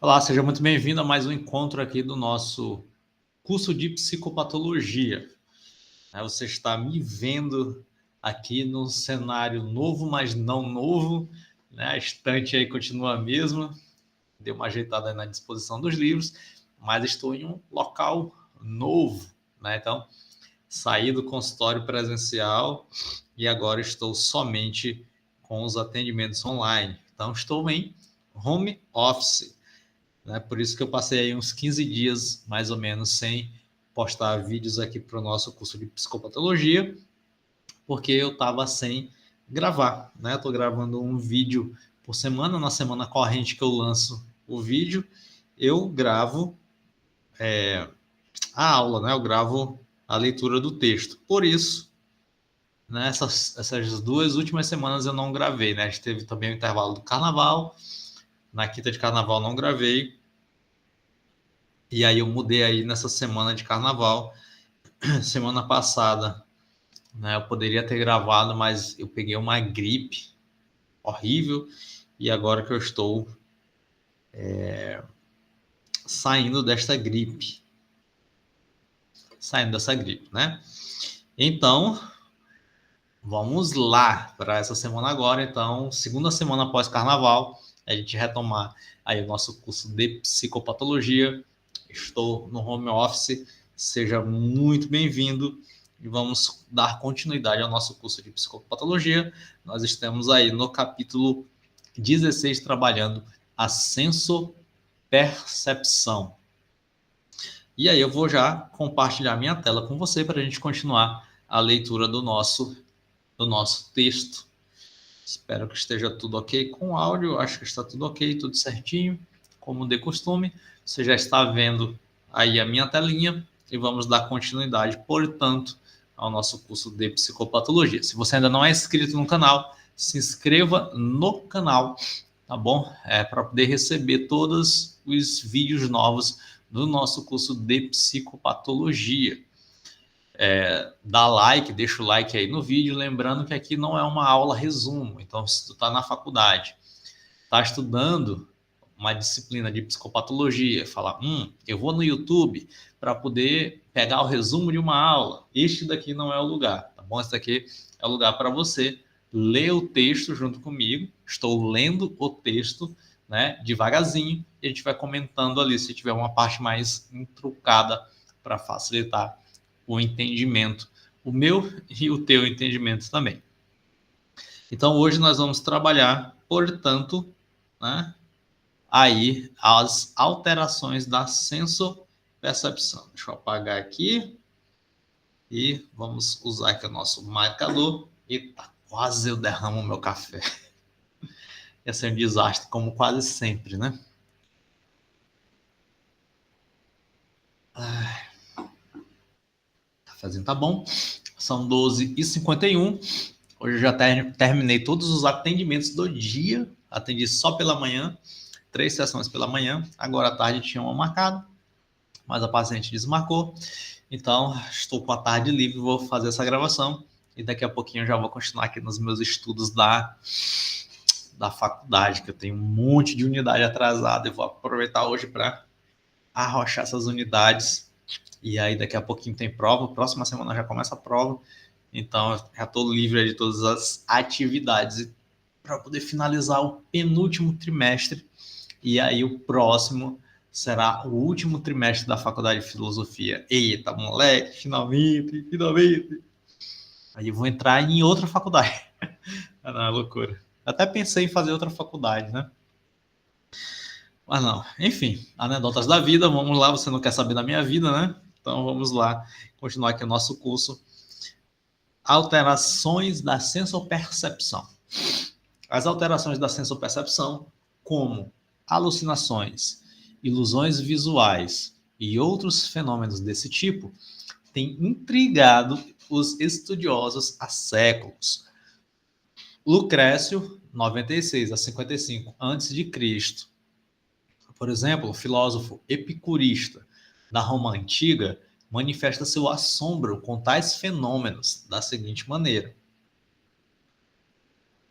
Olá, seja muito bem-vindo a mais um encontro aqui do nosso curso de psicopatologia. Você está me vendo aqui num cenário novo, mas não novo, né? A estante aí continua a mesma, deu uma ajeitada aí na disposição dos livros, mas estou em um local novo, né? Então, saí do consultório presencial e agora estou somente com os atendimentos online. Então, estou em home office. Né? Por isso que eu passei aí uns 15 dias, mais ou menos, sem postar vídeos aqui para o nosso curso de psicopatologia, porque eu estava sem gravar. Né? Estou gravando um vídeo por semana, na semana corrente que eu lanço o vídeo, eu gravo a aula, né? Eu gravo a leitura do texto. Por isso, né, essas 2 últimas semanas eu não gravei. Né? A gente teve também o intervalo do carnaval, na quinta de carnaval não gravei, e aí eu mudei aí nessa semana de carnaval. Semana passada, né, eu poderia ter gravado, mas eu peguei uma gripe horrível e agora que eu estou saindo desta gripe, saindo dessa gripe, né? Então, vamos lá para essa semana agora. Então, segunda semana após carnaval, a gente retomar aí o nosso curso de psicopatologia. Estou no home office, seja muito bem-vindo e vamos dar continuidade ao nosso curso de psicopatologia. Nós estamos aí no capítulo 16, trabalhando a sensopercepção. E aí eu vou já compartilhar minha tela com você para a gente continuar a leitura do nosso texto. Espero que esteja tudo ok com o áudio. Acho que está tudo ok, tudo certinho, como de costume. Você já está vendo aí a minha telinha e vamos dar continuidade, portanto, ao nosso curso de psicopatologia. Se você ainda não é inscrito no canal, se inscreva no canal, tá bom? Para poder receber todos os vídeos novos do nosso curso de psicopatologia. Dá like, deixa o like aí no vídeo, lembrando que aqui não é uma aula resumo. Então, se tu está na faculdade, está estudando uma disciplina de psicopatologia, fala, eu vou no YouTube para poder pegar o resumo de uma aula. Este daqui não é o lugar, tá bom? Esse daqui é o lugar para você ler o texto junto comigo. Estou lendo o texto, né, devagarzinho, e a gente vai comentando ali se tiver uma parte mais intrucada para facilitar o entendimento, o meu e o teu entendimento também. Então, hoje nós vamos trabalhar, portanto, né, aí as alterações da sensopercepção. Deixa eu apagar aqui e vamos usar aqui o nosso marcador. Eita, quase eu derramo o meu café. Ia ser um desastre, como quase sempre, né? Cafézinho tá bom. São 12h51. Hoje eu já terminei todos os atendimentos do dia. Atendi só pela manhã, 3 sessões pela manhã. Agora à tarde tinha uma marcada, mas a paciente desmarcou. Então, estou com a tarde livre, vou fazer essa gravação. E daqui a pouquinho eu já vou continuar aqui nos meus estudos da faculdade, que eu tenho um monte de unidade atrasada. Eu vou aproveitar hoje para arrochar essas unidades. E aí daqui a pouquinho tem prova. Próxima semana já começa a prova. Então, já estou livre de todas as atividades para poder finalizar o penúltimo trimestre. E aí, o próximo será o último trimestre da Faculdade de Filosofia. Eita, moleque, finalmente. Aí eu vou entrar em outra faculdade. Não, é loucura. Até pensei em fazer outra faculdade, né? Mas não. Enfim, anedotas da vida. Vamos lá, você não quer saber da minha vida, né? Então, vamos lá continuar aqui o nosso curso. Alterações da sensopercepção. As alterações da sensopercepção, como alucinações, ilusões visuais e outros fenômenos desse tipo, têm intrigado os estudiosos há séculos. Lucrécio, 96 a 55 a.C., por exemplo, o filósofo epicurista da Roma Antiga, manifesta seu assombro com tais fenômenos da seguinte maneira: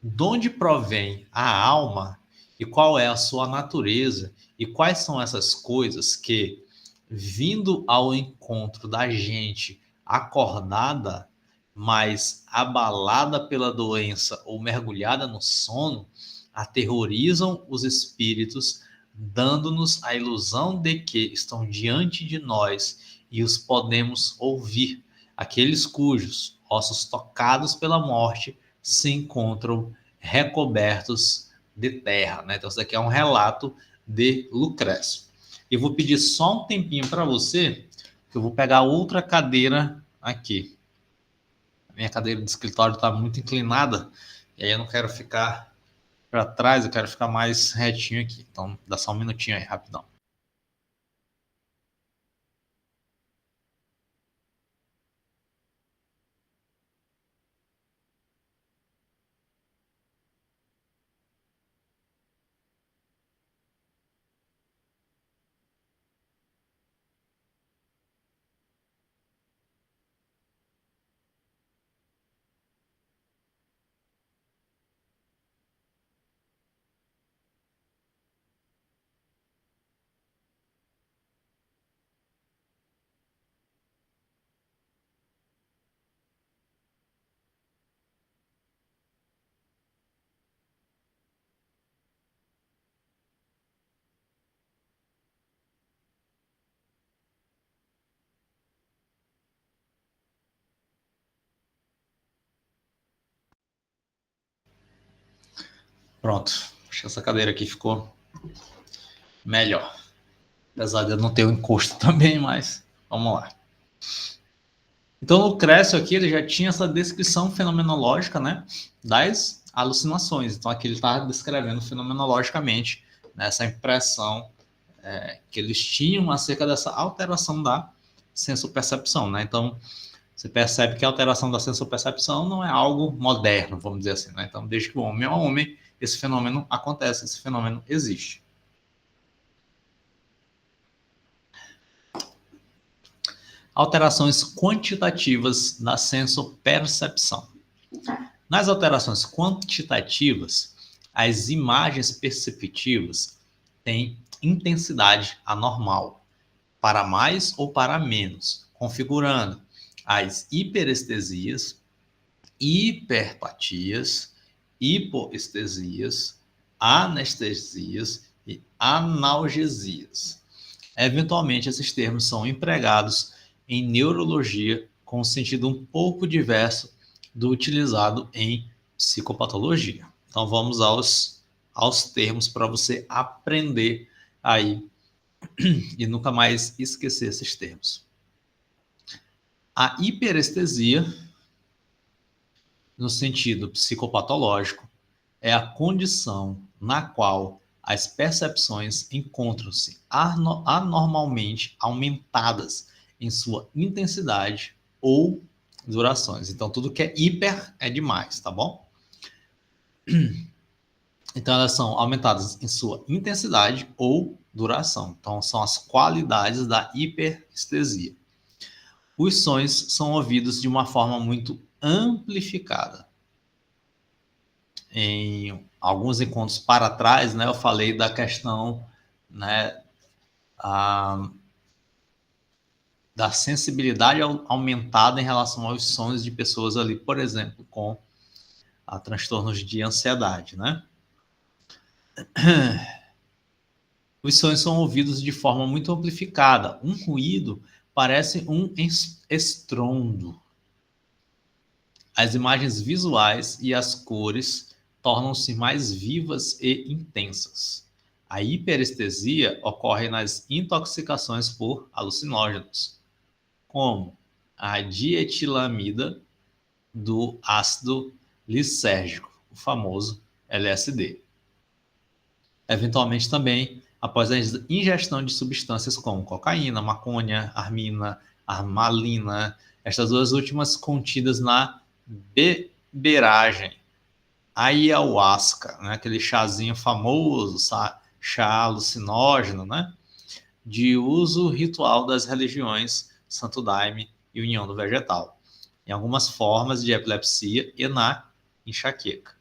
donde provém a alma e qual é a sua natureza e quais são essas coisas que, vindo ao encontro da gente acordada, mas abalada pela doença ou mergulhada no sono, aterrorizam os espíritos, dando-nos a ilusão de que estão diante de nós e os podemos ouvir, aqueles cujos ossos tocados pela morte se encontram recobertos de terra, né? Então, isso aqui é um relato de Lucrécio. Eu vou pedir só um tempinho para você, que eu vou pegar outra cadeira aqui. A minha cadeira de escritório está muito inclinada, e aí eu não quero ficar para trás, eu quero ficar mais retinho aqui. Então, dá só um minutinho aí, rapidão. Pronto. Acho que essa cadeira aqui ficou melhor. Apesar de eu não ter o encosto também, mas vamos lá. Então, o Lucrécio aqui ele já tinha essa descrição fenomenológica, né, das alucinações. Então, aqui ele está descrevendo fenomenologicamente, né, essa impressão que eles tinham acerca dessa alteração da sensopercepção, né? Então, você percebe que a alteração da sensopercepção não é algo moderno, vamos dizer assim, né? Então, desde que o homem é homem, esse fenômeno acontece, esse fenômeno existe. Alterações quantitativas da sensopercepção. Nas alterações quantitativas, as imagens perceptivas têm intensidade anormal, para mais ou para menos, configurando as hiperestesias, hiperpatias, hipoestesias, anestesias e analgesias. Eventualmente, esses termos são empregados em neurologia com um sentido um pouco diverso do utilizado em psicopatologia. Então, vamos aos termos para você aprender aí e nunca mais esquecer esses termos. A hiperestesia, no sentido psicopatológico, é a condição na qual as percepções encontram-se anormalmente aumentadas em sua intensidade ou durações. Então, tudo que é hiper é demais, tá bom? Então, elas são aumentadas em sua intensidade ou duração. Então, são as qualidades da hiperestesia. Os sons são ouvidos de uma forma muito amplificada. Em alguns encontros para trás, né, eu falei da questão, né, da sensibilidade aumentada em relação aos sons de pessoas ali, por exemplo, com transtornos de ansiedade, né? Os sons são ouvidos de forma muito amplificada. Um ruído parece um estrondo. As imagens visuais e as cores tornam-se mais vivas e intensas. A hiperestesia ocorre nas intoxicações por alucinógenos, como a dietilamida do ácido lisérgico, o famoso LSD. Eventualmente também após a ingestão de substâncias como cocaína, maconha, armina, armalina, estas duas últimas contidas na beberagem, ayahuasca, né? Aquele chazinho famoso, chá alucinógeno, né? De uso ritual das religiões Santo Daime e União do Vegetal, em algumas formas de epilepsia e na enxaqueca.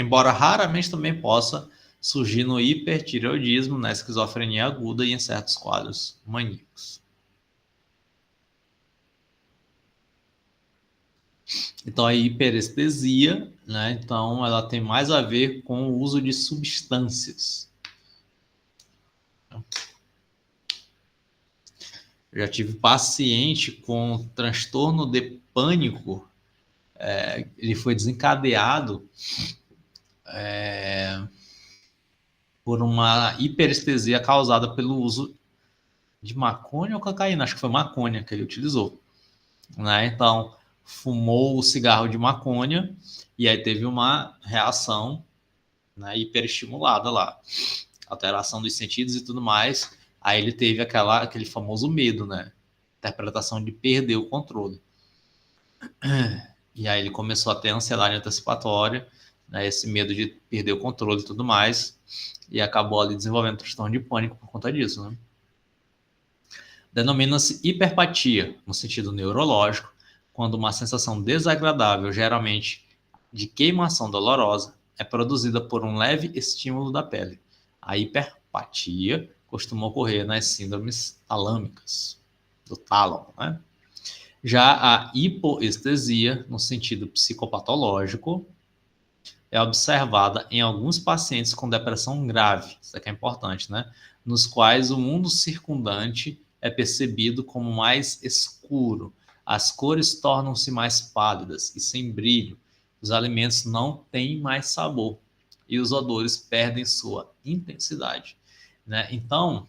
embora raramente também possa surgir no hipertireoidismo, na esquizofrenia aguda e em certos quadros maníacos. Então, a hiperestesia, né? Então, ela tem mais a ver com o uso de substâncias. Eu já tive paciente com transtorno de pânico, ele foi desencadeado por uma hiperestesia causada pelo uso de maconha ou cocaína, acho que foi maconha que ele utilizou, né? Então, fumou o cigarro de maconha e aí teve uma reação, né, hiperestimulada lá, alteração dos sentidos e tudo mais. Aí ele teve aquele famoso medo, né? Interpretação de perder o controle. E aí ele começou a ter ansiedade antecipatória, né, esse medo de perder o controle e tudo mais, e acabou ali desenvolvendo transtorno de pânico por conta disso, né? Denomina-se hiperpatia, no sentido neurológico, quando uma sensação desagradável, geralmente de queimação dolorosa, é produzida por um leve estímulo da pele. A hiperpatia costuma ocorrer nas síndromes talâmicas, do tálamo, né? Já a hipoestesia, no sentido psicopatológico, é observada em alguns pacientes com depressão grave, isso aqui é importante, né? Nos quais o mundo circundante é percebido como mais escuro, as cores tornam-se mais pálidas e sem brilho, os alimentos não têm mais sabor e os odores perdem sua intensidade, né? Então,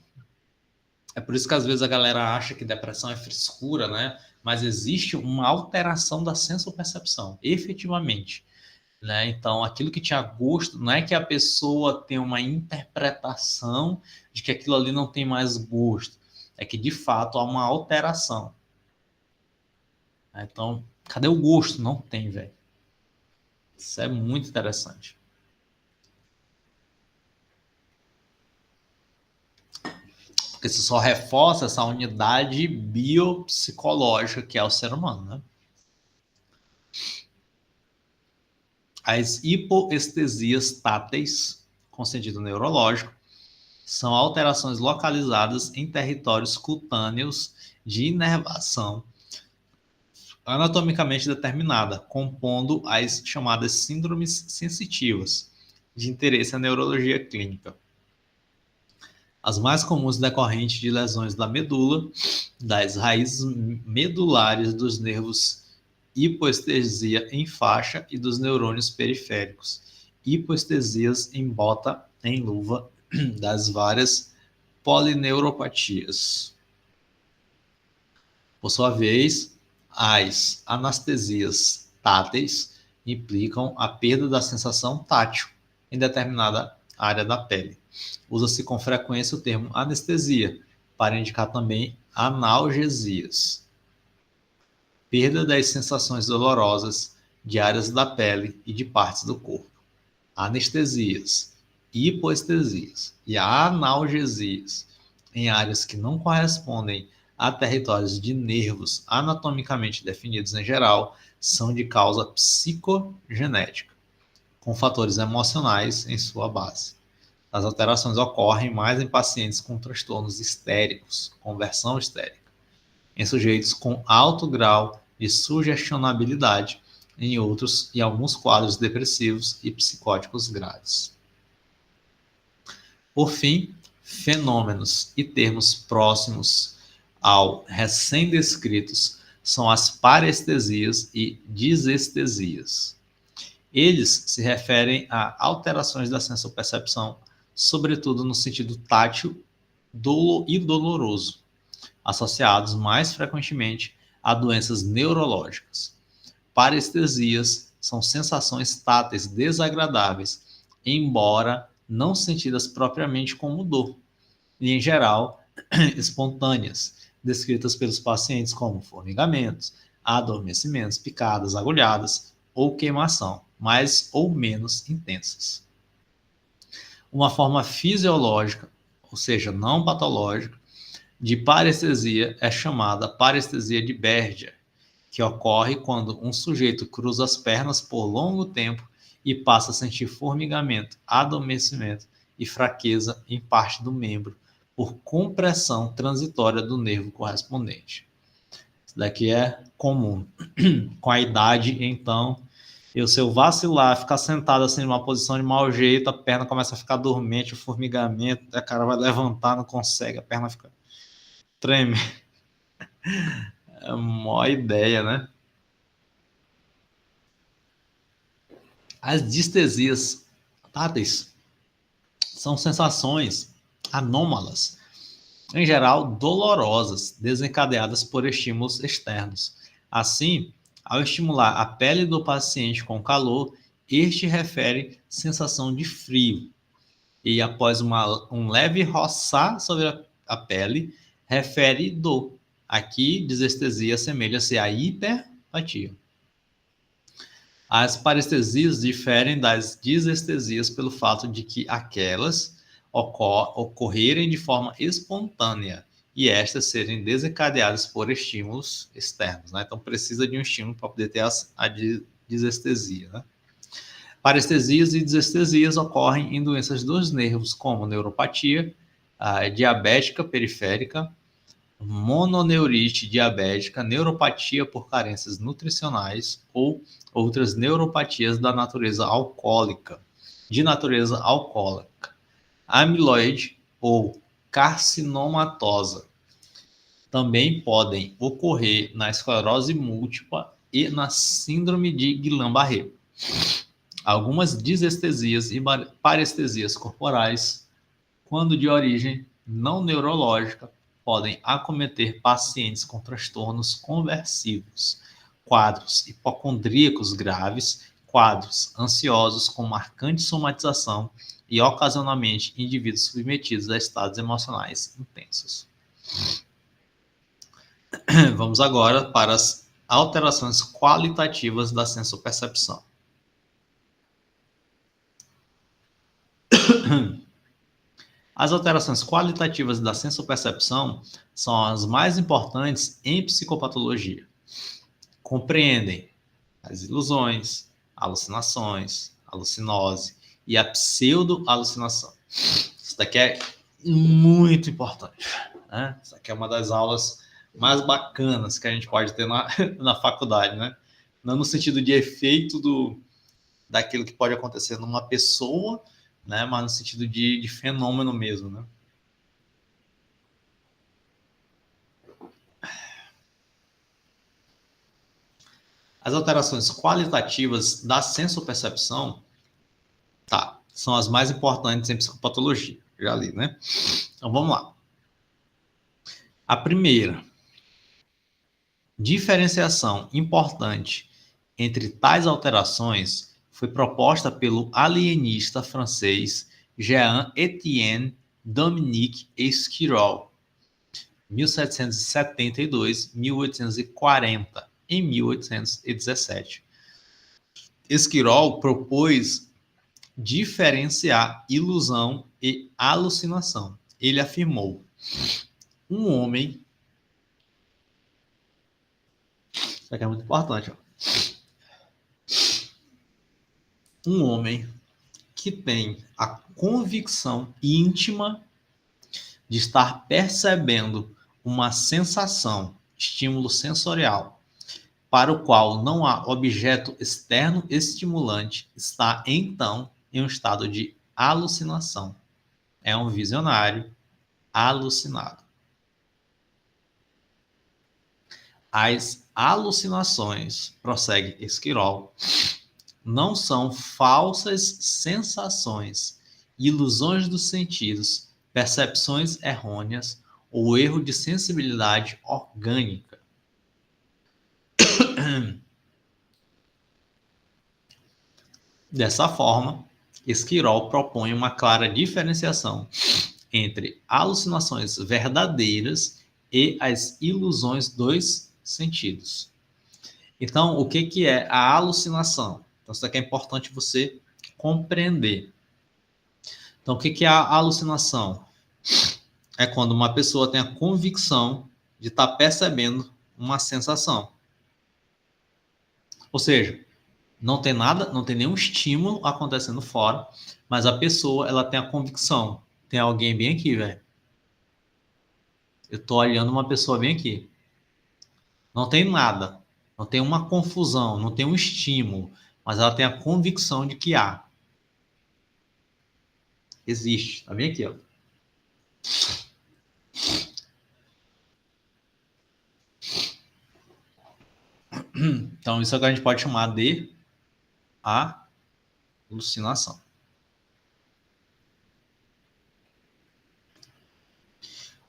é por isso que às vezes a galera acha que depressão é frescura, né? Mas existe uma alteração da sensopercepção, efetivamente, né? Então, aquilo que tinha gosto, não é que a pessoa tem uma interpretação de que aquilo ali não tem mais gosto, é que de fato há uma alteração. Então, cadê o gosto? Não tem, velho. Isso é muito interessante. Porque isso só reforça essa unidade biopsicológica que é o ser humano, né? As hipoestesias táteis, com sentido neurológico, são alterações localizadas em territórios cutâneos de inervação anatomicamente determinada, compondo as chamadas síndromes sensitivas, de interesse na neurologia clínica. As mais comuns decorrentes de lesões da medula, das raízes medulares dos nervos hipoestesia em faixa e dos neurônios periféricos, hipoestesias em bota, em luva, das várias polineuropatias. Por sua vez, as anestesias táteis implicam a perda da sensação tátil em determinada área da pele. Usa-se com frequência o termo anestesia para indicar também analgesias. Perda das sensações dolorosas de áreas da pele e de partes do corpo. Anestesias, hipoestesias e analgesias em áreas que não correspondem a territórios de nervos anatomicamente definidos em geral são de causa psicogenética, com fatores emocionais em sua base. As alterações ocorrem mais em pacientes com transtornos histéricos, conversão histérica, em sujeitos com alto grau de sugestionabilidade, em outros e alguns quadros depressivos e psicóticos graves. Por fim, fenômenos e termos próximos ao recém-descritos são as parestesias e disestesias. Eles se referem a alterações da sensopercepção, sobretudo no sentido tátil e doloroso, associados mais frequentemente a doenças neurológicas. Parestesias são sensações táteis desagradáveis, embora não sentidas propriamente como dor, e em geral espontâneas, descritas pelos pacientes como formigamentos, adormecimentos, picadas, agulhadas ou queimação, mais ou menos intensas. Uma forma fisiológica, ou seja, não patológica, de parestesia é chamada parestesia de Berger, que ocorre quando um sujeito cruza as pernas por longo tempo e passa a sentir formigamento, adormecimento e fraqueza em parte do membro por compressão transitória do nervo correspondente. Isso daqui é comum. Com a idade, então, se eu vacilar, ficar sentado assim numa posição de mau jeito, a perna começa a ficar dormente, o formigamento, a cara vai levantar, não consegue, a perna fica treme. É uma ideia, né? As distesias táteis são sensações anômalas, em geral dolorosas, desencadeadas por estímulos externos. Assim, ao estimular a pele do paciente com calor, este refere sensação de frio. E após um leve roçar sobre a pele, refere dor. Aqui, desestesia assemelha-se à hiperpatia. As parestesias diferem das disestesias pelo fato de que aquelas ocorrerem de forma espontânea e estas serem desencadeadas por estímulos externos, né? Então, precisa de um estímulo para poder ter a disestesia, né? Parestesias e disestesias ocorrem em doenças dos nervos, como neuropatia diabética periférica, mononeurite diabética, neuropatia por carências nutricionais ou outras neuropatias de natureza alcoólica, amiloide ou carcinomatosa. Também podem ocorrer na esclerose múltipla e na síndrome de Guillain-Barré. Algumas disestesias e parestesias corporais, quando de origem não neurológica, podem acometer pacientes com transtornos conversivos, quadros hipocondríacos graves, quadros ansiosos com marcante somatização e, ocasionalmente, indivíduos submetidos a estados emocionais intensos. Vamos agora para as alterações qualitativas da sensopercepção. As alterações qualitativas da sensopercepção são as mais importantes em psicopatologia. Compreendem as ilusões, alucinações, alucinose e a pseudo-alucinação. Isso daqui é muito importante, né? Isso aqui é uma das aulas mais bacanas que a gente pode ter na faculdade, né? Não no sentido de efeito daquilo que pode acontecer numa pessoa, né? Mas no sentido de fenômeno mesmo, né? As alterações qualitativas da sensopercepção, são as mais importantes em psicopatologia. Já li, né? Então, vamos lá. A primeira, diferenciação importante entre tais alterações foi proposta pelo alienista francês Jean-Étienne Dominique Esquirol, 1772-1840, em 1817. Esquirol propôs diferenciar ilusão e alucinação. Ele afirmou: um homem... Isso aqui é muito importante, ó. Um homem que tem a convicção íntima de estar percebendo uma sensação, estímulo sensorial, para o qual não há objeto externo estimulante, está então em um estado de alucinação. É um visionário alucinado. As alucinações, prossegue Esquirol, não são falsas sensações, ilusões dos sentidos, percepções errôneas ou erro de sensibilidade orgânica. Dessa forma, Esquirol propõe uma clara diferenciação entre alucinações verdadeiras e as ilusões dos sentidos. Então, o que é a alucinação? Então, isso aqui é importante você compreender. Então, o que é a alucinação? É quando uma pessoa tem a convicção de estar percebendo uma sensação. Ou seja, Não tem nada, não tem nenhum estímulo acontecendo fora, mas a pessoa, ela tem a convicção. Tem alguém bem aqui, velho. Eu tô olhando uma pessoa bem aqui. Não tem nada. Não tem uma confusão, não tem um estímulo, mas ela tem a convicção de que há. Existe. Tá bem aqui, ó. Então, isso é o que a gente pode chamar de alucinação.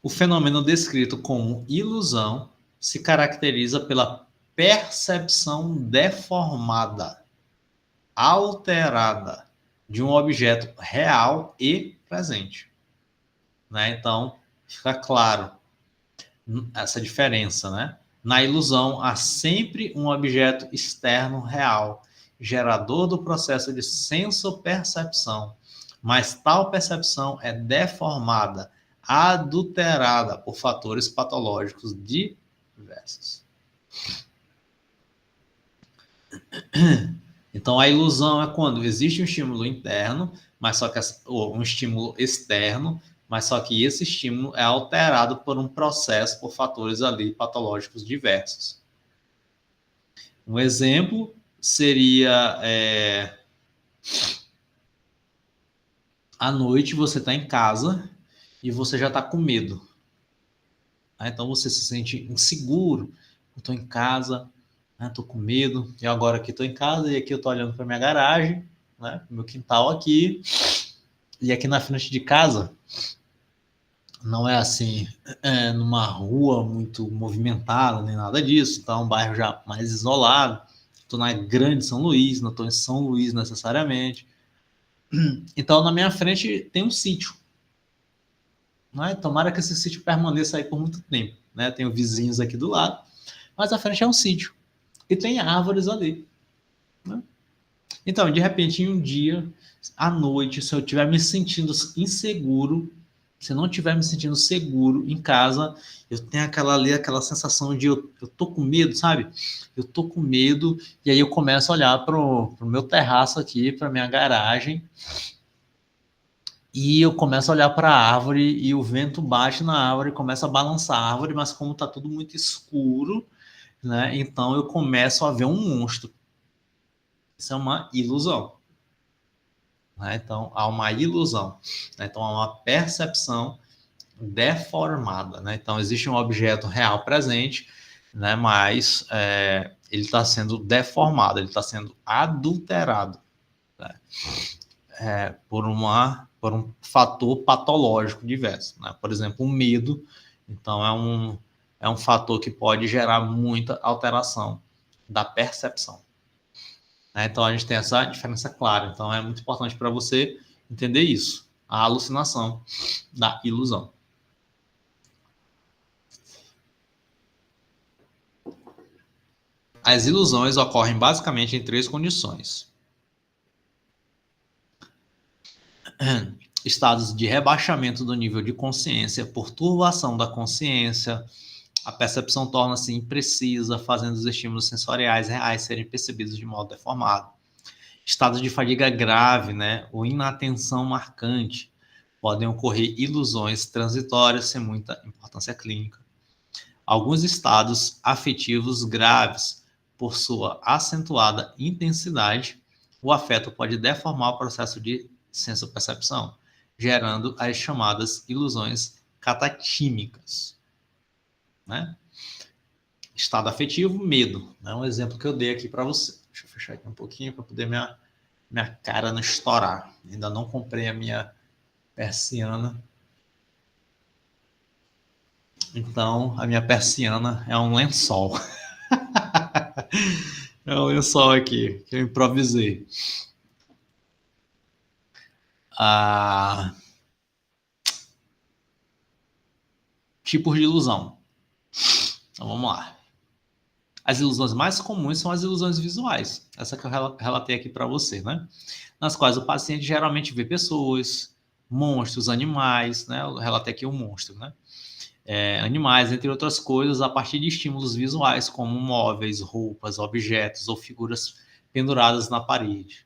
O fenômeno descrito como ilusão se caracteriza pela percepção deformada, alterada de um objeto real e presente. Né? Então, fica claro essa diferença, né? Na ilusão, há sempre um objeto externo real, gerador do processo de senso-percepção, mas tal percepção é deformada, adulterada por fatores patológicos diversos. Então, a ilusão é quando existe um estímulo interno, mas só que ou um estímulo externo, mas só que esse estímulo é alterado por um processo, por fatores ali patológicos diversos. Um exemplo seria à noite você está em casa e você já está com medo. Então você se sente inseguro. Eu estou em casa, estou com medo, e agora aqui estou em casa e aqui eu estou olhando para minha garagem, né, meu quintal aqui, e aqui na frente de casa não é assim, numa rua muito movimentada, nem nada disso, então é um bairro já mais isolado. Estou na grande São Luís, não estou em São Luís necessariamente. Então, na minha frente tem um sítio. Né? Tomara que esse sítio permaneça aí por muito tempo. Né? Tenho vizinhos aqui do lado, mas a frente é um sítio. E tem árvores ali. Né? Então, de repente, um dia, à noite, se eu estiver me sentindo inseguro, se eu não estiver me sentindo seguro em casa, eu tenho aquela sensação de eu tô com medo, sabe? Eu tô com medo, e aí eu começo a olhar pro meu terraço aqui, pra minha garagem, e eu começo a olhar para a árvore, e o vento bate na árvore, começa a balançar a árvore, mas como tá tudo muito escuro, né? Então eu começo a ver um monstro. Isso é uma ilusão. Né? Então, há uma ilusão. Né? Então, há uma percepção deformada. Né? Então, existe um objeto real presente, né? Mas ele está sendo deformado, ele está sendo adulterado, né? Por um fator patológico diverso. Né? Por exemplo, o medo. Então, é um fator que pode gerar muita alteração da percepção. Então, a gente tem essa diferença clara. Então, é muito importante para você entender isso. A alucinação da ilusão. As ilusões ocorrem basicamente em 3 condições. Estados de rebaixamento do nível de consciência por turbação da consciência. A percepção torna-se imprecisa, fazendo os estímulos sensoriais reais serem percebidos de modo deformado. Estados de fadiga grave, né, ou inatenção marcante. Podem ocorrer ilusões transitórias sem muita importância clínica. Alguns estados afetivos graves, por sua acentuada intensidade, o afeto pode deformar o processo de senso-percepção, gerando as chamadas ilusões catatímicas. Né? Estado afetivo, medo. É um exemplo que eu dei aqui para você. Deixa eu fechar aqui um pouquinho para poder minha cara não estourar. Ainda não comprei a minha persiana. Então, a minha persiana é um lençol. É um lençol aqui que eu improvisei. Tipos de ilusão. Então, vamos lá. As ilusões mais comuns são as ilusões visuais. Essa que eu relatei aqui para você, né? Nas quais o paciente geralmente vê pessoas, monstros, animais, né? Eu relatei aqui um monstro, né? Animais, entre outras coisas, a partir de estímulos visuais, como móveis, roupas, objetos ou figuras penduradas na parede.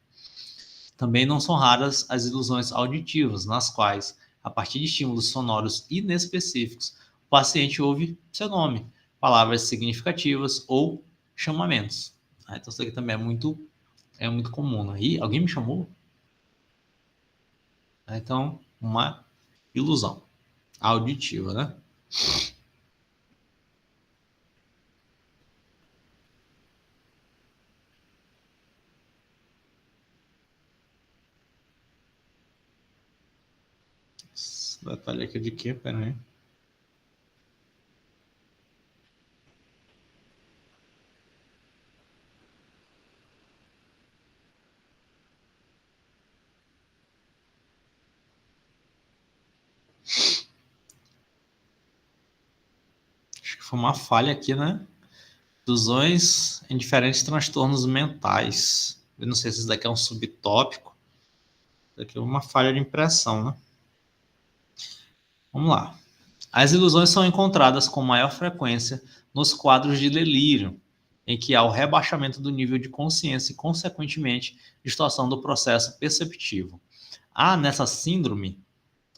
Também não são raras as ilusões auditivas, nas quais, a partir de estímulos sonoros inespecíficos, o paciente ouve seu nome, palavras significativas ou chamamentos. Então isso aqui também é muito comum. Né? Ih, alguém me chamou? Então, uma ilusão auditiva, né? Esse detalhe aqui de quê? Pera aí. Acho que foi uma falha aqui, né? Ilusões em diferentes transtornos mentais. Eu não sei se isso daqui é um subtópico. Isso daqui é uma falha de impressão, né? Vamos lá. As ilusões são encontradas com maior frequência nos quadros de delírio, em que há o rebaixamento do nível de consciência e, consequentemente, distorção do processo perceptivo. Há nessa síndrome,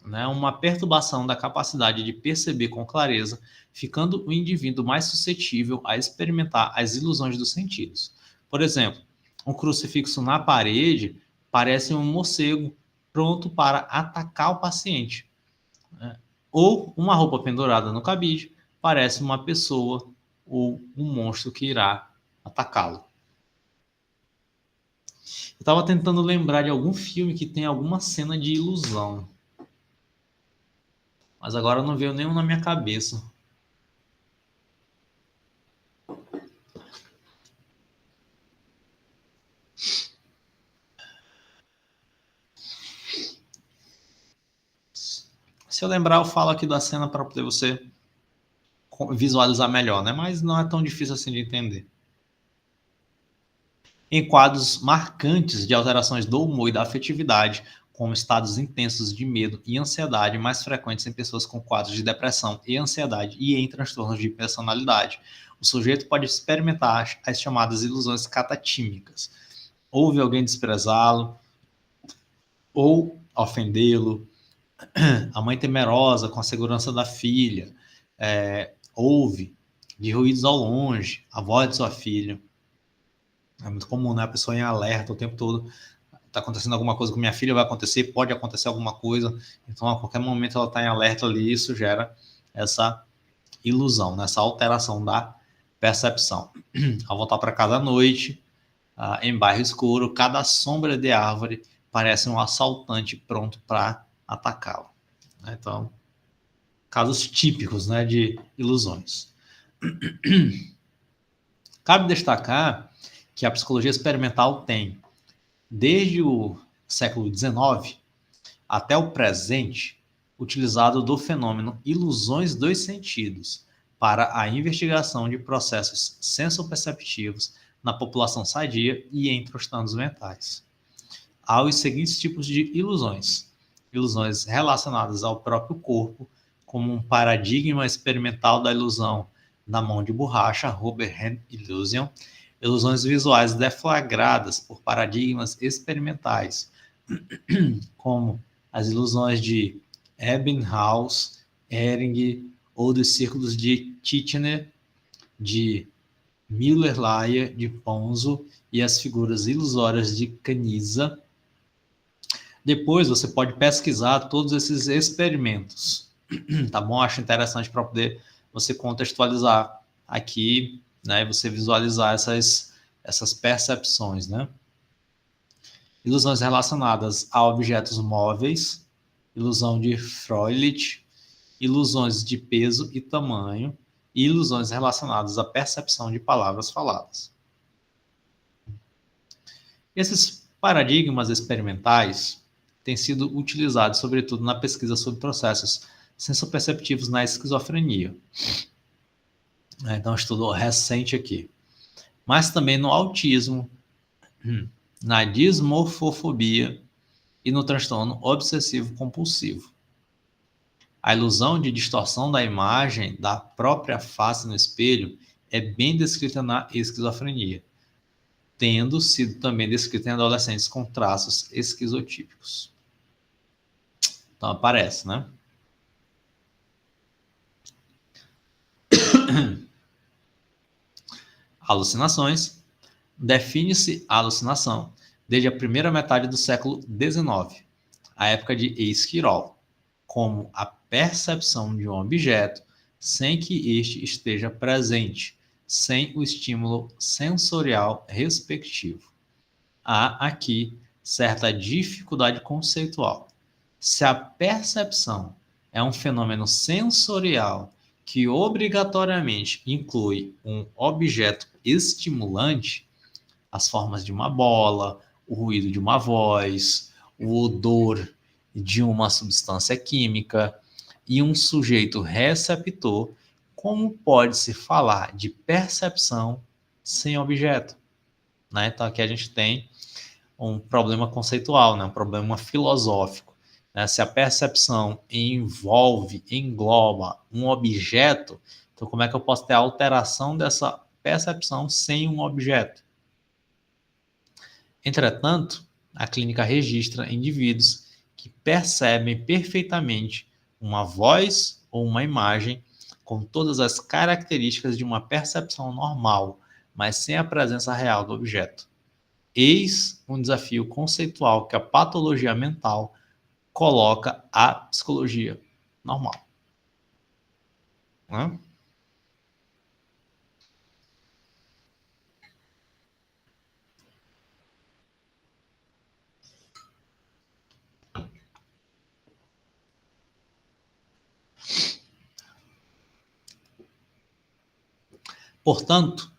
né, uma perturbação da capacidade de perceber com clareza, ficando o indivíduo mais suscetível a experimentar as ilusões dos sentidos. Por exemplo, um crucifixo na parede parece um morcego pronto para atacar o paciente, né? Ou uma roupa pendurada no cabide parece uma pessoa ou um monstro que irá atacá-lo. Eu estava tentando lembrar de algum filme que tem alguma cena de ilusão, mas agora não veio nenhum na minha cabeça. Se eu lembrar, eu falo aqui da cena para poder você visualizar melhor, né? Mas não é tão difícil assim de entender. Em quadros marcantes de alterações do humor e da afetividade, como estados intensos de medo e ansiedade, mais frequentes em pessoas com quadros de depressão e ansiedade e em transtornos de personalidade, o sujeito pode experimentar as chamadas ilusões catatímicas. Ouve alguém desprezá-lo ou ofendê-lo, a mãe temerosa com a segurança da filha, ouve de ruídos ao longe a voz de sua filha. É muito comum, né? A pessoa em alerta o tempo todo. Está acontecendo alguma coisa com minha filha, vai acontecer, pode acontecer alguma coisa. Então, a qualquer momento ela está em alerta ali, isso gera essa ilusão, né? Essa alteração da percepção. Ao voltar para casa à noite, em bairro escuro, cada sombra de árvore parece um assaltante pronto para atacá-lo. Então, casos típicos, né, de ilusões. Cabe destacar que a psicologia experimental tem, desde o século XIX até o presente, utilizado do fenômeno ilusões dos sentidos para a investigação de processos sensoperceptivos na população sadia e em transtornos mentais. Há os seguintes tipos de ilusões: ilusões relacionadas ao próprio corpo, como um paradigma experimental da ilusão na mão de borracha, Rubber Hand Illusion; ilusões visuais deflagradas por paradigmas experimentais, como as ilusões de Ebbinghaus, Ehring ou dos círculos de Titchener, de Miller-Lyer, de Ponzo, e as figuras ilusórias de Caniza. Depois você pode pesquisar todos esses experimentos, tá bom? Acho interessante para poder você contextualizar aqui, né? E você visualizar essas percepções, né? Ilusões relacionadas a objetos móveis, ilusão de Froelich, ilusões de peso e tamanho, e ilusões relacionadas à percepção de palavras faladas. Esses paradigmas experimentais têm sido utilizados, sobretudo, na pesquisa sobre processos sensoperceptivos na esquizofrenia. Então, um estudo recente aqui. Mas também no autismo, na dismorfofobia e no transtorno obsessivo-compulsivo. A ilusão de distorção da imagem da própria face no espelho é bem descrita na esquizofrenia. tendo sido também descrito em adolescentes com traços esquizotípicos. Então aparece, né? Alucinações. Define-se a alucinação desde a primeira metade do século XIX, a época de Esquirol, como a percepção de um objeto sem que este esteja presente, sem o estímulo sensorial respectivo. Há aqui certa dificuldade conceitual. Se a percepção é um fenômeno sensorial que obrigatoriamente inclui um objeto estimulante, as formas de uma bola, o ruído de uma voz, o odor de uma substância química e um sujeito receptor, como pode-se falar de percepção sem objeto? Né? Então aqui a gente tem um problema conceitual, né? Um problema filosófico. Né? Se a percepção engloba um objeto, então como é que eu posso ter a alteração dessa percepção sem um objeto? Entretanto, a clínica registra indivíduos que percebem perfeitamente uma voz ou uma imagem com todas as características de uma percepção normal, mas sem a presença real do objeto. Eis um desafio conceitual que a patologia mental coloca à psicologia normal. Né? Portanto,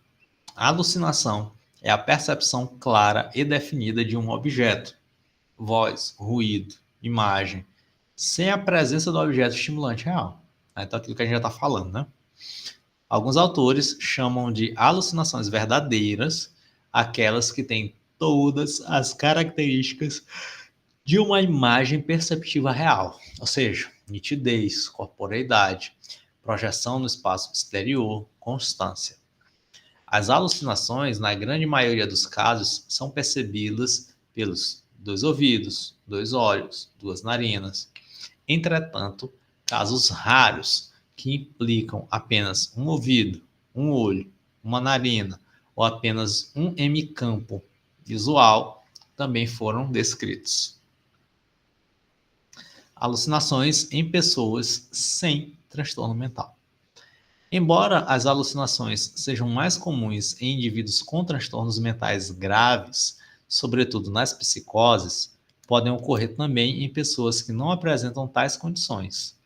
a alucinação é a percepção clara e definida de um objeto, voz, ruído, imagem, sem a presença do objeto estimulante real. Então, aquilo que a gente já está falando, né? Alguns autores chamam de alucinações verdadeiras aquelas que têm todas as características de uma imagem perceptiva real, ou seja, nitidez, corporeidade, projeção no espaço exterior, constância. As alucinações, na grande maioria dos casos, são percebidas pelos dois ouvidos, dois olhos, duas narinas. Entretanto, casos raros que implicam apenas um ouvido, um olho, uma narina ou apenas um hemicampo visual também foram descritos. Alucinações em pessoas sem transtorno mental. Embora as alucinações sejam mais comuns em indivíduos com transtornos mentais graves, sobretudo nas psicoses, podem ocorrer também em pessoas que não apresentam tais condições.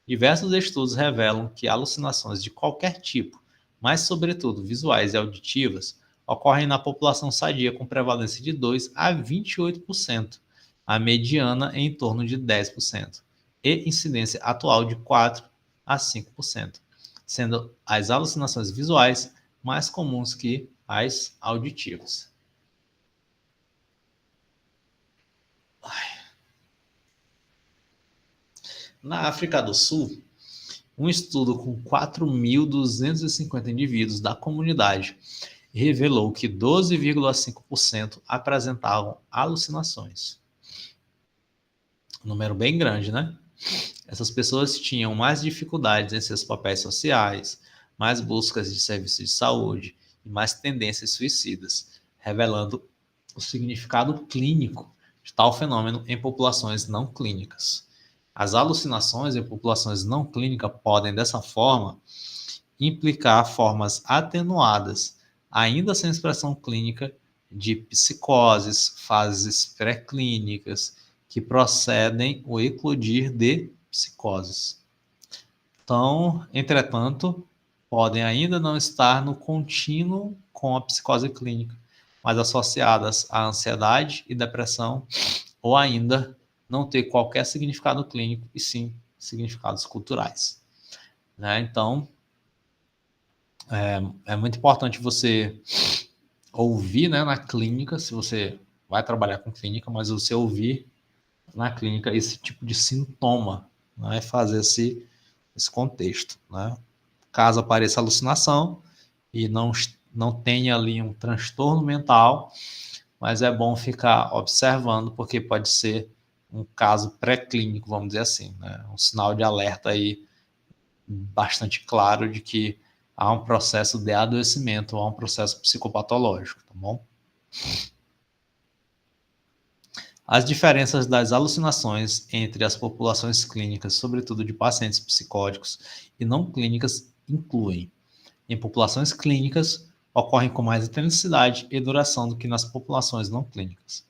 Diversos estudos revelam que alucinações de qualquer tipo, mas sobretudo visuais e auditivas, ocorrem na população sadia com prevalência de 2 a 28%, a mediana é em torno de 10%, e incidência atual de 4 a 5%, sendo as alucinações visuais mais comuns que as auditivas. Na África do Sul, um estudo com 4.250 indivíduos da comunidade revelou que 12,5% apresentavam alucinações. Um número bem grande, né? Essas pessoas tinham mais dificuldades em seus papéis sociais, mais buscas de serviços de saúde e mais tendências suicidas, revelando o significado clínico de tal fenômeno em populações não clínicas. As alucinações em populações não clínicas podem, dessa forma, implicar formas atenuadas, ainda sem expressão clínica, de psicoses, fases pré-clínicas, que procedem o eclodir de psicoses. Então, entretanto, podem ainda não estar no contínuo com a psicose clínica, mas associadas à ansiedade e depressão, ou ainda não ter qualquer significado clínico, e sim significados culturais. Né? Então, é muito importante você ouvir, né, na clínica, se você vai trabalhar com clínica, mas você ouvir na clínica esse tipo de sintoma, né, fazer esse contexto. Né? Caso apareça alucinação e não não tenha ali um transtorno mental, mas é bom ficar observando, porque pode ser um caso pré-clínico, vamos dizer assim, né? Um sinal de alerta aí bastante claro de que há um processo de adoecimento, há um processo psicopatológico, tá bom? As diferenças das alucinações entre as populações clínicas, sobretudo de pacientes psicóticos e não clínicas, incluem: em populações clínicas, ocorrem com mais intensidade e duração do que nas populações não clínicas.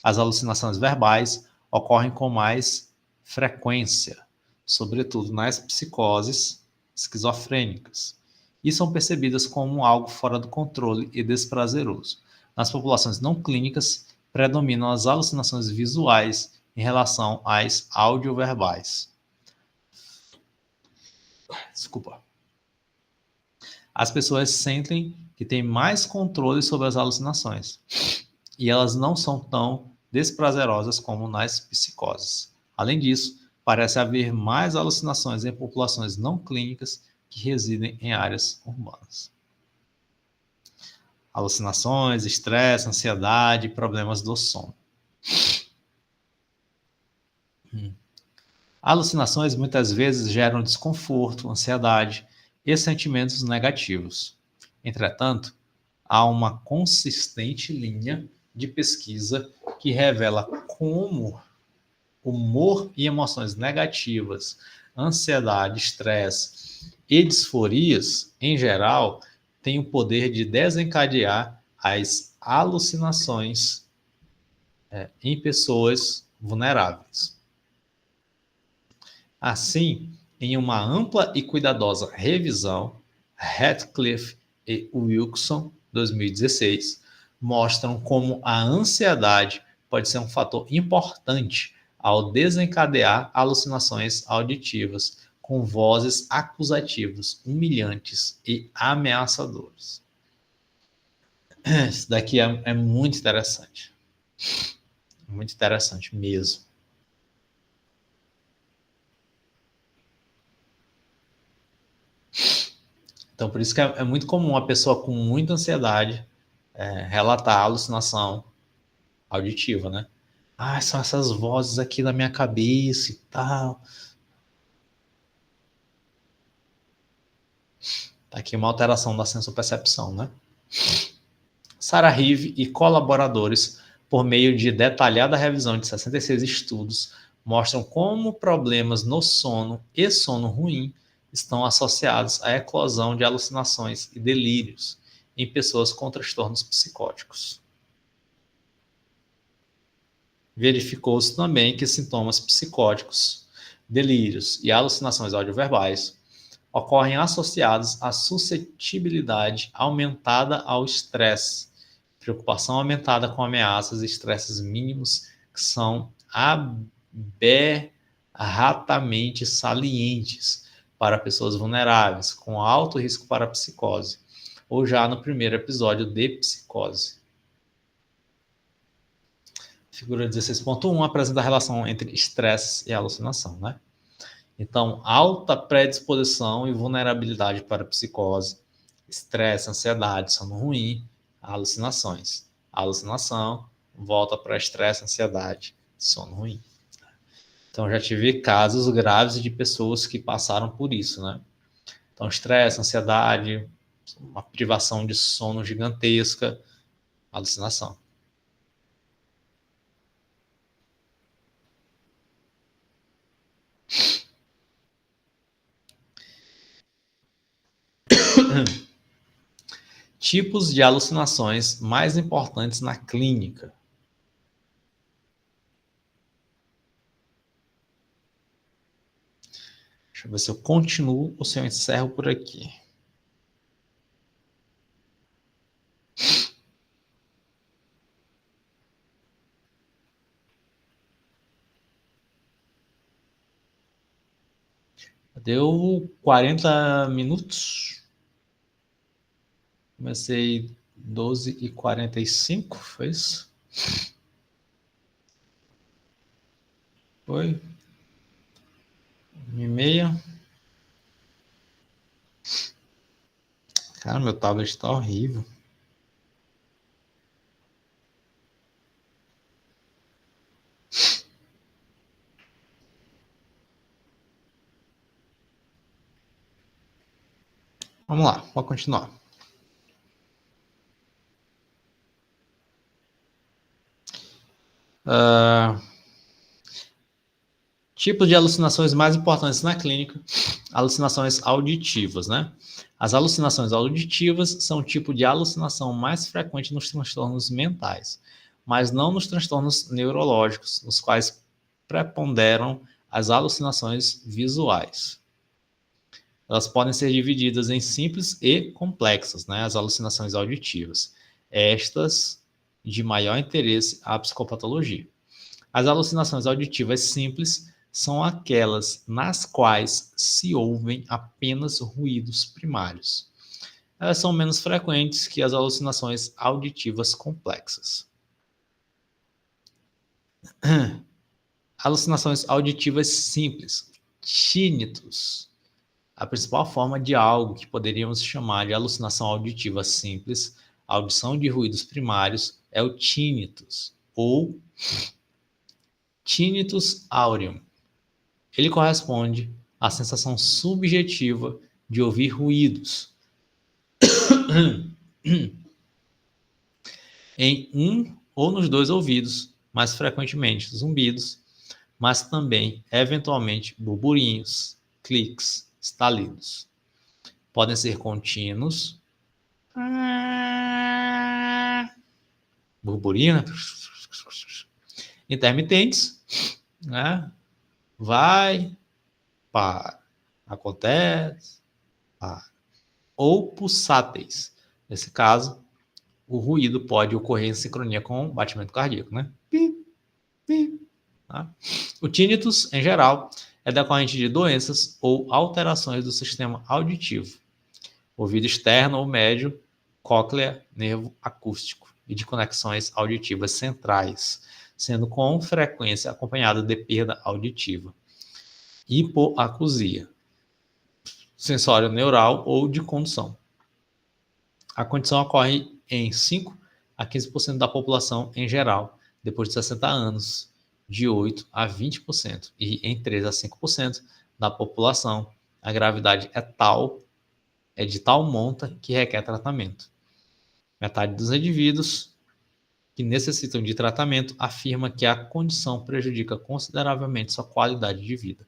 As alucinações verbais ocorrem com mais frequência, sobretudo nas psicoses esquizofrênicas, e são percebidas como algo fora do controle e desprazeroso. Nas populações não clínicas, predominam as alucinações visuais em relação às audioverbais. Desculpa. As pessoas sentem que têm mais controle sobre as alucinações, e elas não são tão desprazerosas como nas psicoses. Além disso, parece haver mais alucinações em populações não clínicas que residem em áreas urbanas. Alucinações, estresse, ansiedade e problemas do sono. Alucinações muitas vezes geram desconforto, ansiedade e sentimentos negativos. Entretanto, há uma consistente linha de pesquisa que revela como humor e emoções negativas, ansiedade, estresse e disforias, em geral, têm o poder de desencadear as alucinações em pessoas vulneráveis. Assim, em uma ampla e cuidadosa revisão, Radcliffe e Wilson, 2016, mostram como a ansiedade pode ser um fator importante ao desencadear alucinações auditivas com vozes acusativas, humilhantes e ameaçadoras. Isso daqui é muito interessante mesmo. Então, por isso que é muito comum uma pessoa com muita ansiedade relatar alucinação auditiva, né? Ah, são essas vozes aqui na minha cabeça e tal. Tá aqui uma alteração da sensopercepção, né? Sarah Rive e colaboradores, por meio de detalhada revisão de 66 estudos, mostram como problemas no sono e sono ruim estão associados à eclosão de alucinações e delírios em pessoas com transtornos psicóticos. Verificou-se também que sintomas psicóticos, delírios e alucinações audioverbais ocorrem associados à suscetibilidade aumentada ao estresse, preocupação aumentada com ameaças e estresses mínimos que são aberratamente salientes para pessoas vulneráveis, com alto risco para psicose, ou já no primeiro episódio de psicose. Figura 16.1 apresenta a relação entre estresse e alucinação, né? Então, alta predisposição e vulnerabilidade para psicose, estresse, ansiedade, sono ruim, alucinações. A alucinação volta para estresse, ansiedade, sono ruim. Então, já tive casos graves de pessoas que passaram por isso, né? Então, estresse, ansiedade, uma privação de sono gigantesca, alucinação. Tipos de alucinações mais importantes na clínica. Deixa eu ver se eu continuo ou se eu encerro por aqui. Deu 40 minutos. Comecei 12h45, foi isso? Foi? 1h30. Cara, meu tablet tá horrível. Vamos lá, vou continuar. Tipos de alucinações mais importantes na clínica, alucinações auditivas, né? As alucinações auditivas são o tipo de alucinação mais frequente nos transtornos mentais, mas não nos transtornos neurológicos, nos quais preponderam as alucinações visuais. Elas podem ser divididas em simples e complexas, né? As alucinações auditivas. Estas de maior interesse à psicopatologia. As alucinações auditivas simples são aquelas nas quais se ouvem apenas ruídos primários. Elas são menos frequentes que as alucinações auditivas complexas. Alucinações auditivas simples, tínitos. A principal forma de algo que poderíamos chamar de alucinação auditiva simples, audição de ruídos primários, é o tinnitus, ou tinnitus aureum. Ele corresponde à sensação subjetiva de ouvir ruídos em um ou nos dois ouvidos, mais frequentemente zumbidos, mas também, eventualmente, burburinhos, cliques, estalidos. Podem ser contínuos, burburinho, intermitentes, né? Vai, para, acontece, para. Ou pulsáteis. Nesse caso, o ruído pode ocorrer em sincronia com o batimento cardíaco, né? Pim, pim, tá? O tinnitus, em geral, é decorrente de doenças ou alterações do sistema auditivo, ouvido externo ou médio, cóclea, nervo acústico e de conexões auditivas centrais, sendo com frequência acompanhado de perda auditiva, hipoacusia, sensório neural ou de condução. A condição ocorre em 5 a 15% da população em geral, depois de 60 anos, de 8 a 20%, e em 3 a 5% da população, a gravidade é de tal monta que requer tratamento. Metade dos indivíduos que necessitam de tratamento afirma que a condição prejudica consideravelmente sua qualidade de vida.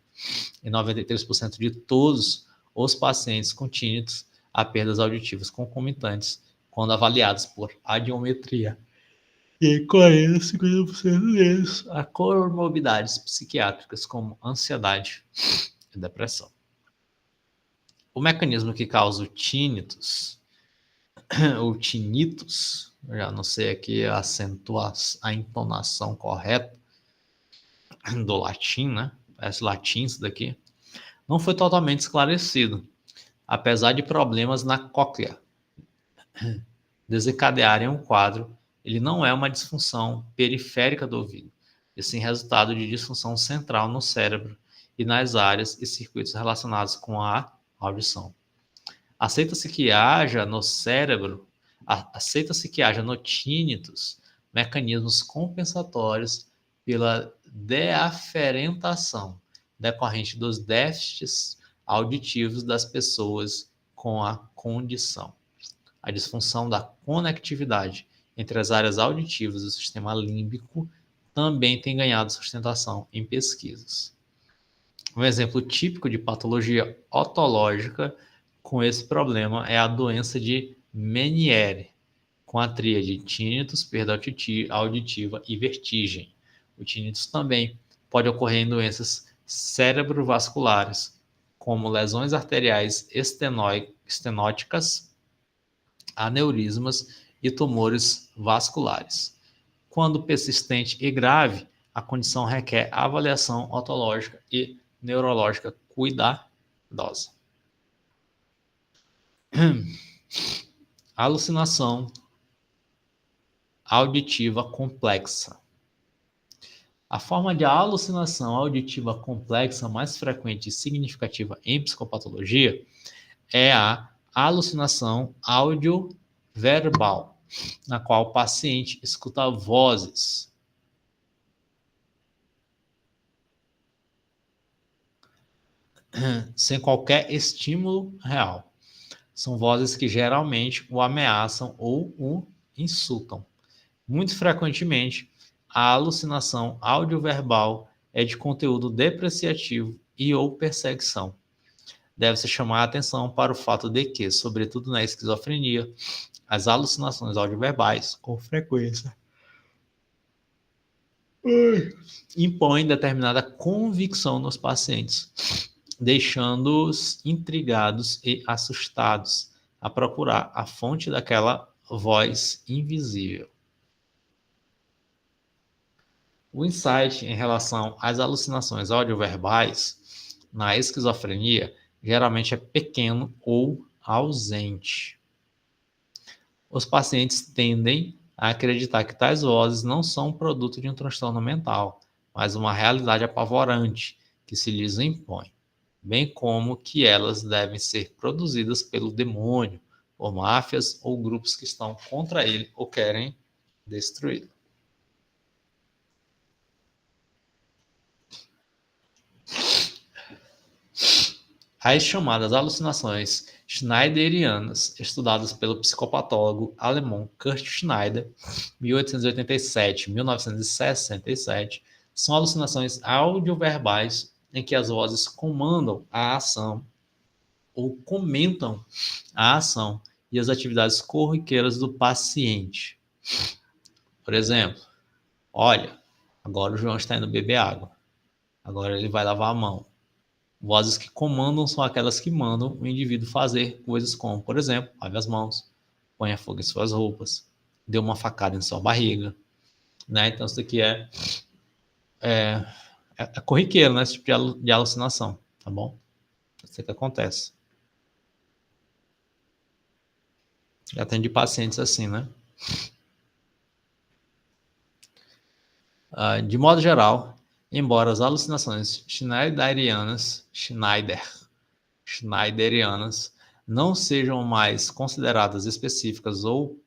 Em 93% de todos os pacientes com tinnitus, há perdas auditivas concomitantes quando avaliados por audiometria. E em 40 a 50% deles, há comorbidades psiquiátricas como ansiedade e depressão. O mecanismo que causa o tinnitus, ou tinnitus, já não sei aqui a entonação correta do latim, né? Parece latim isso daqui. Não foi totalmente esclarecido, apesar de problemas na cóclea desencadearem um quadro. Ele não é uma disfunção periférica do ouvido, e sim resultado de disfunção central no cérebro e nas áreas e circuitos relacionados com a audição. Aceita-se que haja no cérebro, aceita-se que haja no tinnitus mecanismos compensatórios pela deaferentação decorrente dos déficits auditivos das pessoas com a condição. A disfunção da conectividade entre as áreas auditivas do sistema límbico também tem ganhado sustentação em pesquisas. Um exemplo típico de patologia otológica com esse problema é a doença de Meniere, com a tríade tinnitus, perda auditiva e vertigem. O tinnitus também pode ocorrer em doenças cerebrovasculares, como lesões arteriais estenóticas, aneurismas e tumores vasculares. Quando persistente e grave, a condição requer avaliação otológica e neurológica cuidadosa. Alucinação auditiva complexa. A forma de alucinação auditiva complexa mais frequente e significativa em psicopatologia é a alucinação áudio-verbal, na qual o paciente escuta vozes. Sem qualquer estímulo real. São vozes que geralmente o ameaçam ou o insultam. Muito frequentemente, a alucinação audioverbal é de conteúdo depreciativo e ou perseguição. Deve-se chamar a atenção para o fato de que, sobretudo na esquizofrenia, as alucinações audioverbais, com frequência, impõem determinada convicção nos pacientes, deixando-os intrigados e assustados a procurar a fonte daquela voz invisível. O insight em relação às alucinações audioverbais na esquizofrenia geralmente é pequeno ou ausente. Os pacientes tendem a acreditar que tais vozes não são produto de um transtorno mental, mas uma realidade apavorante que se lhes impõe, bem como que elas devem ser produzidas pelo demônio, ou máfias ou grupos que estão contra ele ou querem destruí-lo. As chamadas alucinações schneiderianas, estudadas pelo psicopatólogo alemão Kurt Schneider, 1887-1967, são alucinações audioverbais em que as vozes comandam a ação ou comentam a ação e as atividades corriqueiras do paciente. Por exemplo, olha, agora o João está indo beber água. Agora ele vai lavar a mão. Vozes que comandam são aquelas que mandam o indivíduo fazer coisas como, por exemplo, lave as mãos, ponha fogo em suas roupas, dê uma facada em sua barriga. Né? Então, isso daqui é corriqueiro, né? Esse tipo de alucinação, tá bom? Isso que acontece. Já atendi pacientes assim, né? De modo geral, embora as alucinações schneiderianas não sejam mais consideradas específicas ou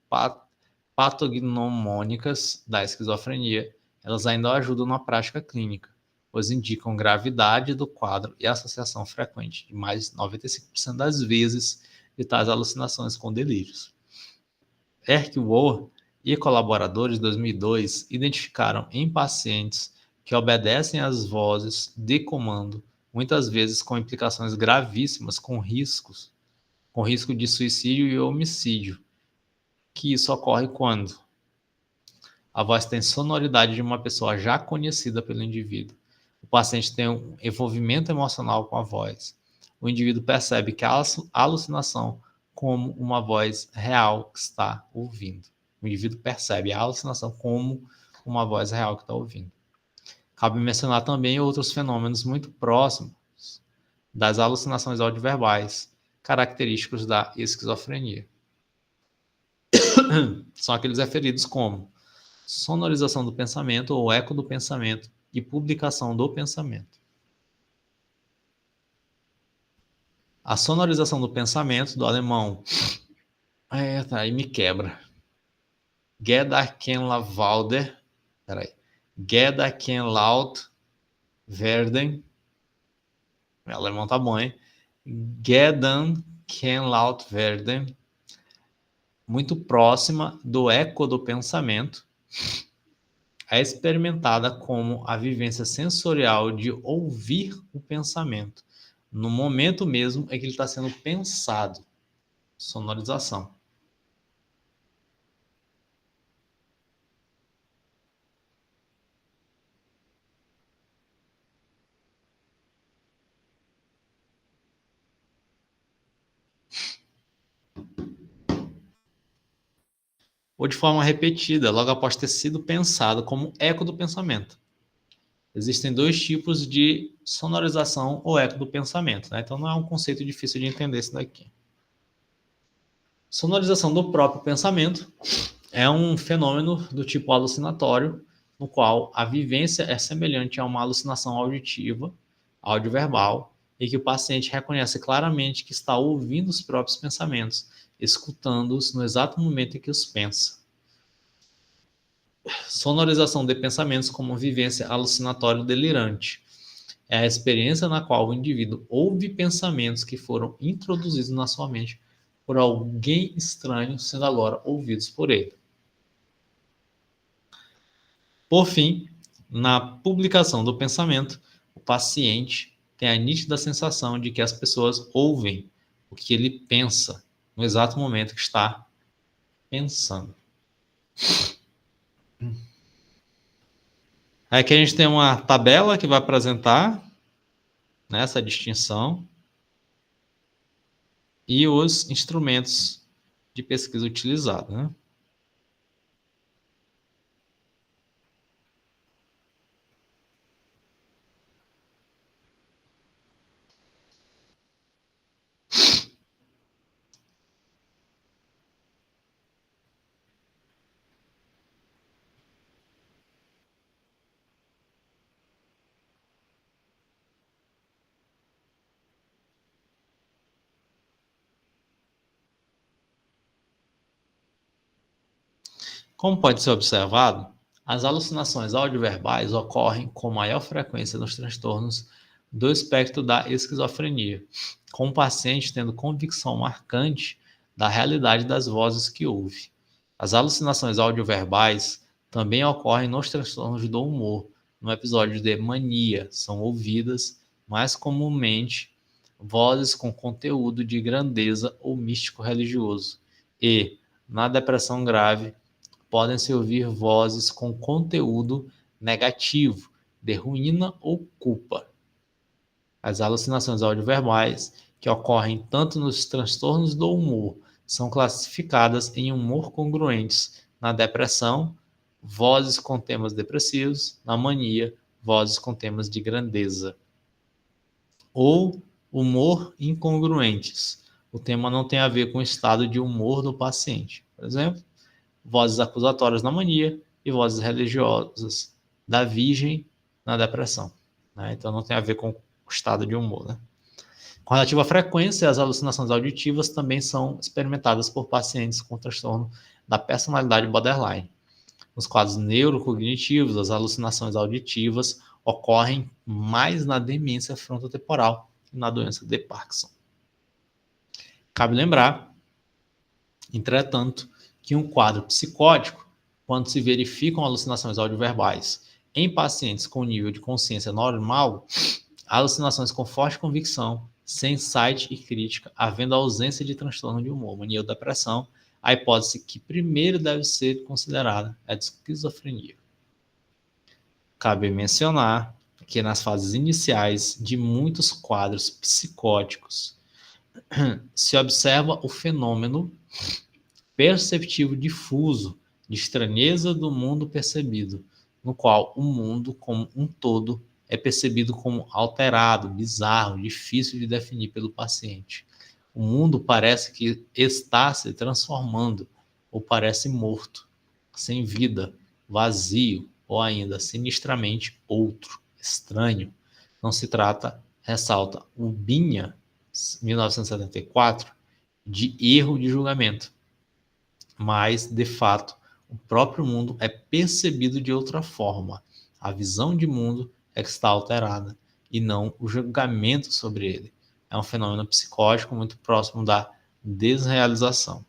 patognomônicas da esquizofrenia, elas ainda ajudam na prática clínica, pois indicam gravidade do quadro e associação frequente de mais de 95% das vezes de tais alucinações com delírios. Erkwood e colaboradores de 2002 identificaram em pacientes que obedecem às vozes de comando, muitas vezes com implicações gravíssimas, com risco de suicídio e homicídio, que isso ocorre quando a voz tem sonoridade de uma pessoa já conhecida pelo indivíduo. O paciente tem um envolvimento emocional com a voz. O indivíduo percebe que a alucinação como uma voz real que está ouvindo. O indivíduo percebe a alucinação como uma voz real que está ouvindo. Cabe mencionar também outros fenômenos muito próximos das alucinações audioverbais, característicos da esquizofrenia. São aqueles referidos como sonorização do pensamento ou eco do pensamento e publicação do pensamento. A sonorização do pensamento, do alemão, aí me quebra. Gedankenlaut werden, meu alemão tá bom, hein? Gedankenlaut werden, muito próxima do eco do pensamento, é experimentada como a vivência sensorial de ouvir o pensamento, no momento mesmo em que ele está sendo pensado. Sonorização. Ou de forma repetida, logo após ter sido pensado como eco do pensamento. Existem dois tipos de sonorização ou eco do pensamento, né? Então não é um conceito difícil de entender isso daqui. Sonorização do próprio pensamento é um fenômeno do tipo alucinatório, no qual a vivência é semelhante a uma alucinação auditiva, audioverbal, e que o paciente reconhece claramente que está ouvindo os próprios pensamentos, escutando-os no exato momento em que os pensa. Sonorização de pensamentos como vivência alucinatória delirante. É a experiência na qual o indivíduo ouve pensamentos que foram introduzidos na sua mente por alguém estranho, sendo agora ouvidos por ele. Por fim, na publicação do pensamento, o paciente tem a nítida sensação de que as pessoas ouvem o que ele pensa no exato momento que está pensando. Aqui a gente tem uma tabela que vai apresentar essa distinção e os instrumentos de pesquisa utilizados, né? Como pode ser observado, as alucinações audioverbais ocorrem com maior frequência nos transtornos do espectro da esquizofrenia, com o paciente tendo convicção marcante da realidade das vozes que ouve. As alucinações audioverbais também ocorrem nos transtornos do humor, no episódio de mania, são ouvidas mais comumente vozes com conteúdo de grandeza ou místico religioso, e, na depressão grave, podem-se ouvir vozes com conteúdo negativo, de ruína ou culpa. As alucinações audioverbais, que ocorrem tanto nos transtornos do humor, são classificadas em humor congruentes na depressão, vozes com temas depressivos, na mania, vozes com temas de grandeza. Ou humor incongruentes. O tema não tem a ver com o estado de humor do paciente. Por exemplo, vozes acusatórias na mania e vozes religiosas da virgem na depressão. Né? Então não tem a ver com o estado de humor. Né? Com relativa frequência, as alucinações auditivas também são experimentadas por pacientes com transtorno da personalidade borderline. Nos quadros neurocognitivos, as alucinações auditivas ocorrem mais na demência frontotemporal e na doença de Parkinson. Cabe lembrar, entretanto, que um quadro psicótico, quando se verificam alucinações audioverbais em pacientes com nível de consciência normal, alucinações com forte convicção, sem insight e crítica, havendo ausência de transtorno de humor, mania ou depressão, a hipótese que primeiro deve ser considerada é a de esquizofrenia. Cabe mencionar que nas fases iniciais de muitos quadros psicóticos se observa o fenômeno perceptivo difuso de estranheza do mundo percebido, no qual o mundo como um todo é percebido como alterado, bizarro, difícil de definir pelo paciente. O mundo parece que está se transformando, ou parece morto, sem vida, vazio, ou ainda sinistramente outro, estranho. Não se trata, ressalta o Binha, 1974, de erro de julgamento, mas, de fato, o próprio mundo é percebido de outra forma. A visão de mundo é que está alterada, e não o julgamento sobre ele. É um fenômeno psicótico muito próximo da desrealização.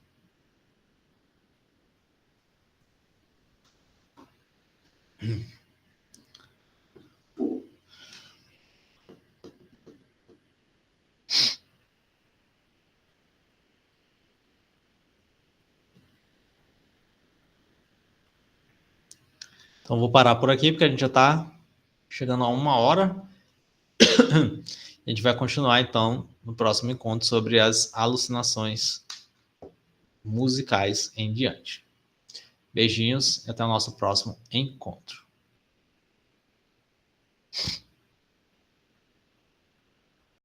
Então, vou parar por aqui, porque a gente já está chegando a 1 hora. A gente vai continuar, então, no próximo encontro sobre as alucinações musicais em diante. Beijinhos e até o nosso próximo encontro.